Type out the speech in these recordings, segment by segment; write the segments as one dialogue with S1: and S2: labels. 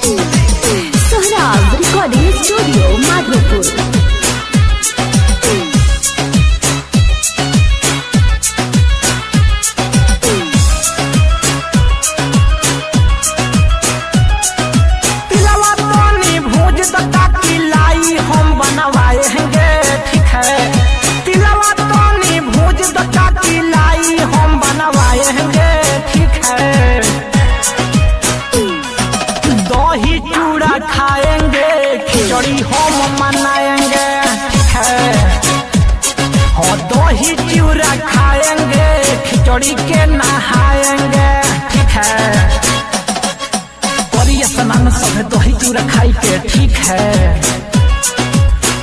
S1: Sohrab recording studio Madhopur.
S2: खाएंगे खिचड़ी हम मनाएंगे, ठीक है। हाँ, दही चूड़ा खाएंगे खिचड़ी के नहाएंगे, ठीक है। करिए स्नान सब दही चूड़ा खाई के, ठीक है।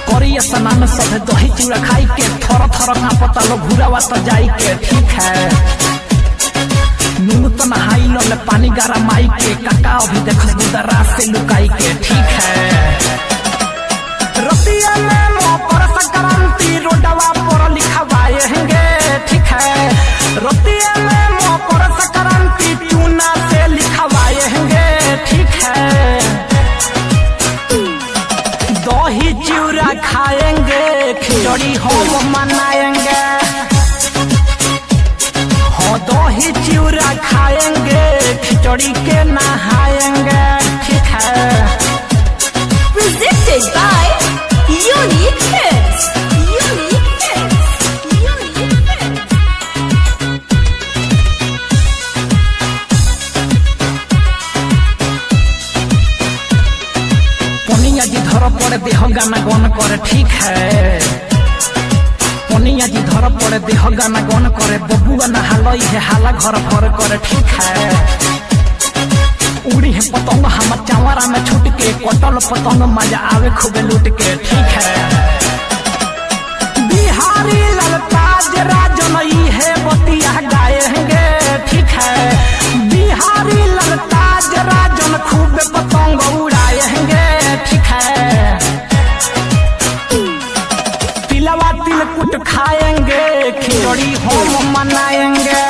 S2: करिए स्नान सब दही चूड़ा खाई के थोड़ा थोड़ा कांपता लो घुरावा तो जाई के, ठीक है। नून तो नहाई लो ले पानी गरम आई के काका अभी देखो बुदरा से लुकाई के, ठीक है। रतिया में मकर संक्रांति रोडवा पर लिखवाएंगे, ठीक है। रतिया में मकर संक्रांति चूना से लिखवाएंगे, ठीक है। दही चूड़ा खाएंगे खिचड़ी हम मनाएंगे, दही चूड़ा खाएंगे खिचड़ी के नहाएंगे, ठीक है।
S1: Presented by Unique Hits. Unique Hits. Unique Hits.
S2: पनिया जी धर पड़े देह गाना गन करे, ठीक है। पनिया जी धर पड़े देह गाना गन करे बबुआ नहालई है हाला घर भर करे, ठीक है। उड़ी है पतंग हम चावरा में छूट के कटल पतंग मजा आवे खूबे लूट के, ठीक है। बिहारी ललताज राजन है बतिया गाएंगे, ठीक है। बिहारी ललताज राजन खूबे पतंग उड़ाएंगे, ठीक है। तिलवा तिलकुट खाएंगे खिचड़ी हम मनाएंगे,